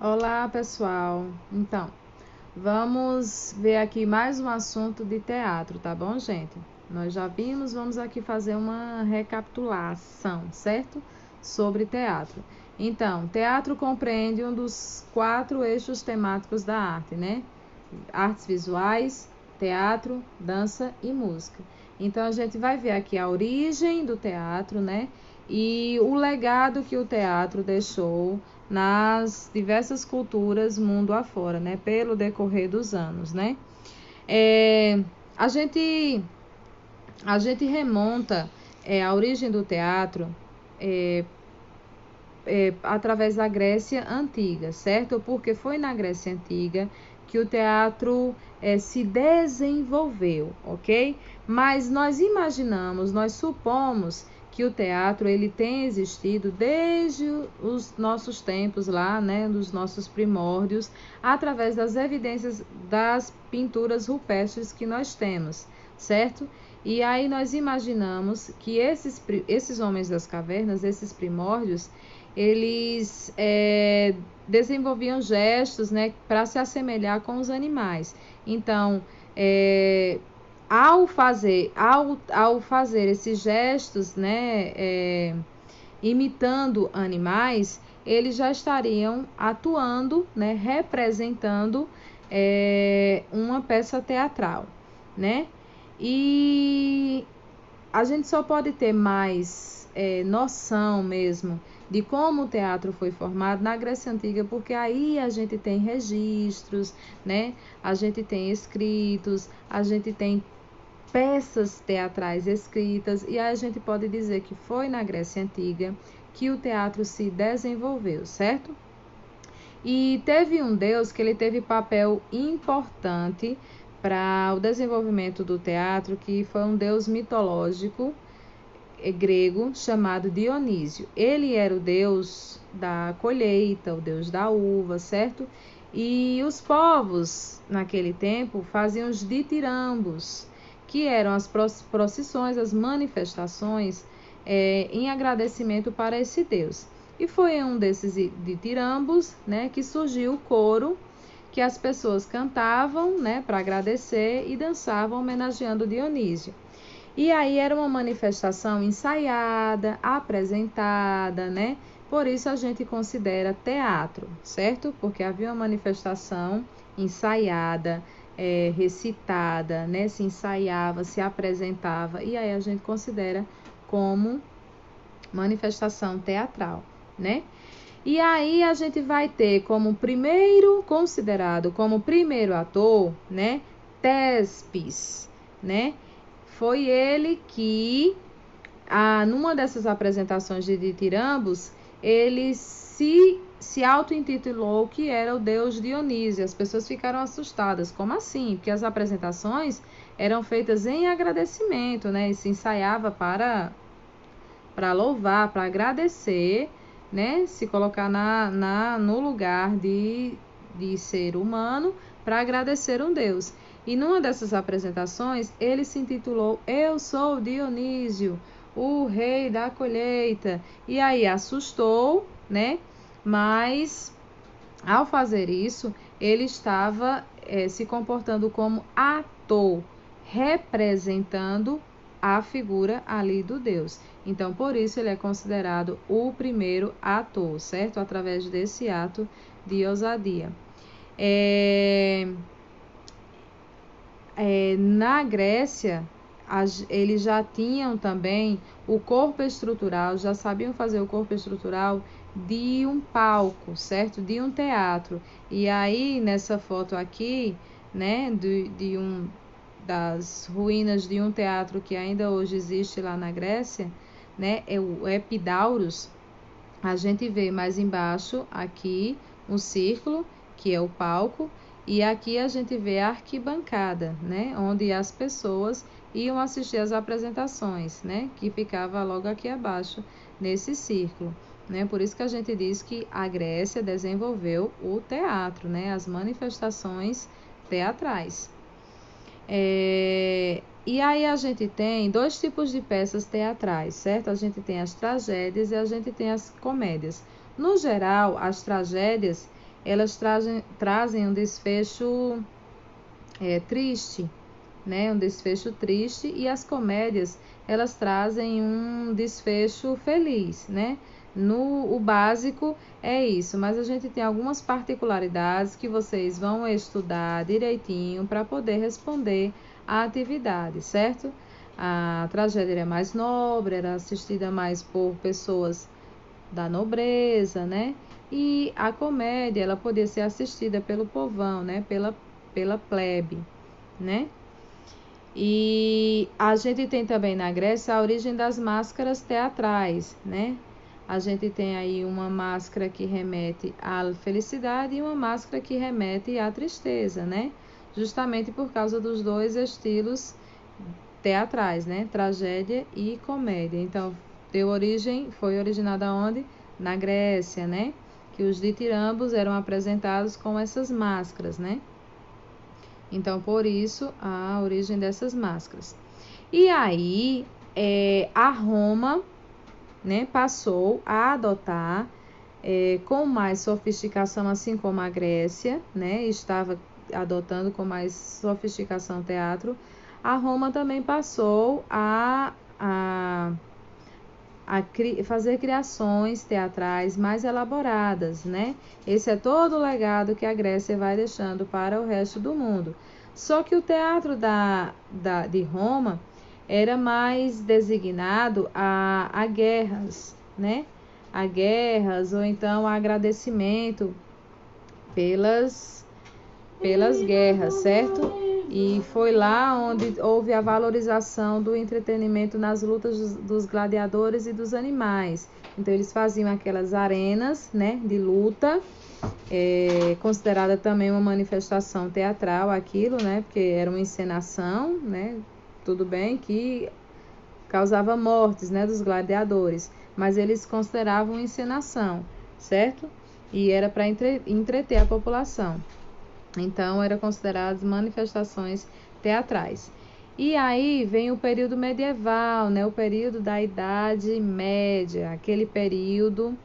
Olá, pessoal. Então, vamos ver aqui mais um assunto de teatro, tá bom, gente? Nós já vimos, vamos aqui fazer uma recapitulação, certo? Sobre teatro. Então, teatro compreende um dos 4 eixos temáticos da arte, né? Artes visuais, teatro, dança e música. Então, a gente vai ver aqui a origem do teatro, né? E o legado que o teatro deixou nas diversas culturas mundo afora, né? Pelo decorrer dos anos, né? É, a gente a gente remonta a origem do teatro é, através da Grécia Antiga, certo? Porque foi na Grécia Antiga que o teatro se desenvolveu, ok? Mas nós imaginamos, nós supomos que o teatro ele tem existido desde os nossos tempos lá, né, dos nossos primórdios, através das evidências das pinturas rupestres que nós temos, certo? E aí nós imaginamos que esses homens das cavernas, esses primórdios, eles desenvolviam gestos, né, para se assemelhar com os animais. Então, ao fazer esses gestos, né, imitando animais, eles já estariam atuando, né, representando uma peça teatral, né? E a gente só pode ter mais noção mesmo de como o teatro foi formado na Grécia Antiga, porque aí a gente tem registros, né? A gente tem escritos, a gente tem peças teatrais escritas, e aí a gente pode dizer que foi na Grécia Antiga que o teatro se desenvolveu, certo? E teve um deus que ele teve papel importante para o desenvolvimento do teatro, que foi um deus mitológico grego chamado Dionísio. Ele era o deus da colheita, o deus da uva, certo? E os povos, naquele tempo, faziam os ditirambos, que eram as procissões, as manifestações em agradecimento para esse deus. E foi em um desses ditirambos, né, que surgiu o coro, que as pessoas cantavam, né, para agradecer e dançavam homenageando Dionísio. E aí era uma manifestação ensaiada, apresentada, né? Por isso a gente considera teatro, certo? Porque havia uma manifestação ensaiada, recitada, né? Se ensaiava, se apresentava, e aí a gente considera como manifestação teatral, né? E aí a gente vai ter como primeiro considerado como primeiro ator, né? Tespes, né? Foi ele que, numa dessas apresentações de ditirambos, ele se auto-intitulou que era o deus Dionísio. As pessoas ficaram assustadas. Como assim? Porque as apresentações eram feitas em agradecimento, né? E se ensaiava para louvar, para agradecer, né? Se colocar no lugar de ser humano para agradecer um deus. E numa dessas apresentações, ele se intitulou Eu Sou Dionísio, o rei da colheita. E aí assustou, né? Mas ao fazer isso, ele estava se comportando como ator, representando a figura ali do Deus. Então, por isso, ele é considerado o primeiro ator, certo? Através desse ato de ousadia. Na Grécia, eles já tinham também o corpo estrutural, já sabiam fazer o corpo estrutural de um palco, certo? De um teatro. E aí, nessa foto aqui, né, das ruínas de um teatro que ainda hoje existe lá na Grécia, né, é o Epidauros. A gente vê mais embaixo aqui um círculo, que é o palco, e aqui a gente vê a arquibancada, né, onde as pessoas iam assistir às apresentações, né, que ficava logo aqui abaixo nesse círculo, né? Por isso que a gente diz que a Grécia desenvolveu o teatro, né, as manifestações teatrais. E aí a gente tem 2 tipos de peças teatrais, certo? A gente tem as tragédias e a gente tem as comédias. No geral, as tragédias, elas trazem um desfecho triste, né? Um desfecho triste, e as comédias, elas trazem um desfecho feliz, né? O básico é isso, mas a gente tem algumas particularidades que vocês vão estudar direitinho para poder responder à atividade, certo? A tragédia era mais nobre, era assistida mais por pessoas da nobreza, né? E a comédia, ela podia ser assistida pelo povão, né? Pela plebe, né? E a gente tem também na Grécia a origem das máscaras teatrais, né? A gente tem aí uma máscara que remete à felicidade e uma máscara que remete à tristeza, né? Justamente por causa dos dois estilos teatrais, né? Tragédia e comédia. Então, foi originada onde? Na Grécia, né? Que os ditirambos eram apresentados com essas máscaras, né? Então, por isso, a origem dessas máscaras. E aí, a Roma, né, passou a adotar com mais sofisticação, assim como a Grécia, né, estava adotando com mais sofisticação o teatro. A Roma também passou a fazer criações teatrais mais elaboradas, né? Esse é todo o legado que a Grécia vai deixando para o resto do mundo. Só que o teatro de Roma era mais designado a guerras, né? A guerras, ou então a agradecimento pelas guerras, certo? E foi lá onde houve a valorização do entretenimento nas lutas dos gladiadores e dos animais. Então, eles faziam aquelas arenas, né, de luta, considerada também uma manifestação teatral aquilo, né, porque era uma encenação, né, tudo bem que causava mortes, né, dos gladiadores, mas eles consideravam encenação, certo? E era para entreter a população. Então, eram consideradas manifestações teatrais. E aí vem o período medieval, né? O período da Idade Média, aquele período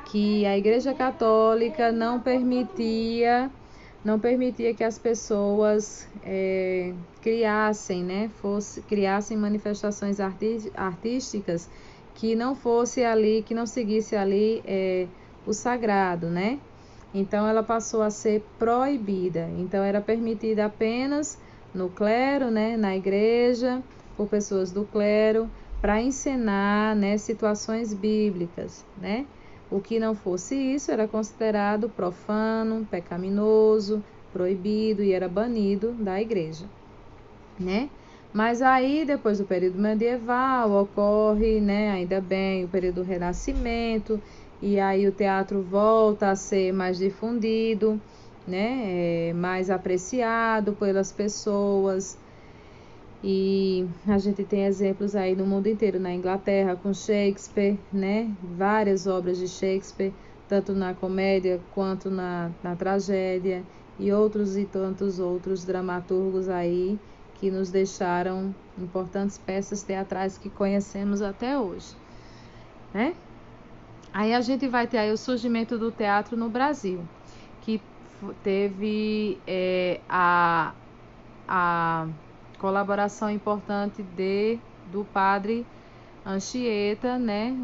que a Igreja Católica não permitia que as pessoas criassem, né? Criassem manifestações artísticas que não fosse ali, que não seguisse ali o sagrado, né? Então, ela passou a ser proibida. Então, era permitida apenas no clero, né, na igreja, por pessoas do clero, para encenar, né, situações bíblicas, né? O que não fosse isso era considerado profano, pecaminoso, proibido e era banido da igreja, né? Mas aí, depois do período medieval, ocorre, né, ainda bem, o período do Renascimento, e aí o teatro volta a ser mais difundido, né, mais apreciado pelas pessoas. E a gente tem exemplos aí no mundo inteiro, na Inglaterra com Shakespeare, né, várias obras de Shakespeare, tanto na comédia quanto na tragédia, e outros e tantos outros dramaturgos aí que nos deixaram importantes peças teatrais que conhecemos até hoje, né? Aí a gente vai ter aí o surgimento do teatro no Brasil, que teve a colaboração importante do padre Anchieta, né,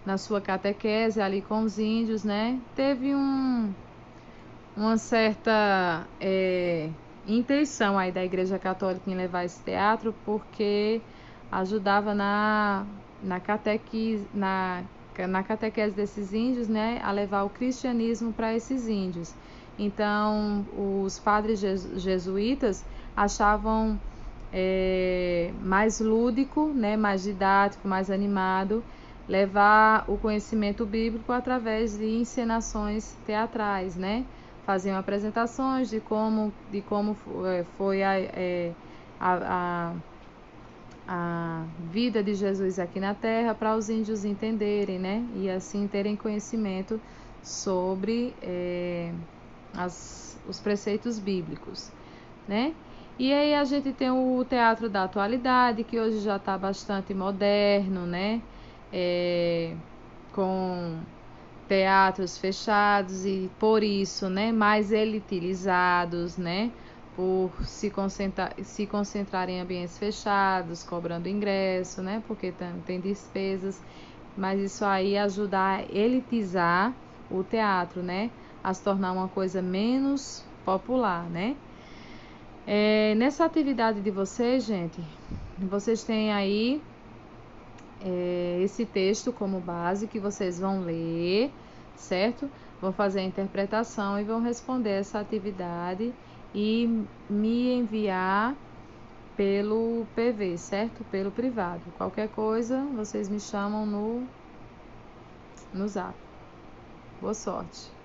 na sua catequese ali com os índios, né? Teve uma certa intenção aí da Igreja Católica em levar esse teatro, porque ajudava na catequese desses índios, né, a levar o cristianismo para esses índios. Então, os padres jesuítas achavam mais lúdico, né, mais didático, mais animado, levar o conhecimento bíblico através de encenações teatrais, né? Faziam apresentações de como foi a vida de Jesus aqui na Terra, para os índios entenderem, né? E assim terem conhecimento sobre os preceitos bíblicos, né? E aí a gente tem o teatro da atualidade, que hoje já está bastante moderno, né? Com teatros fechados e por isso, né, mais elitizados, né, por se concentrar em ambientes fechados, cobrando ingresso, né, porque tem despesas, mas isso aí ajuda a elitizar o teatro, né, a se tornar uma coisa menos popular, né. Nessa atividade de vocês, gente, vocês têm aí esse texto como base que vocês vão ler, certo? Vão fazer a interpretação e vão responder essa atividade e me enviar pelo PV, certo? Pelo privado. Qualquer coisa, vocês me chamam no zap. Boa sorte!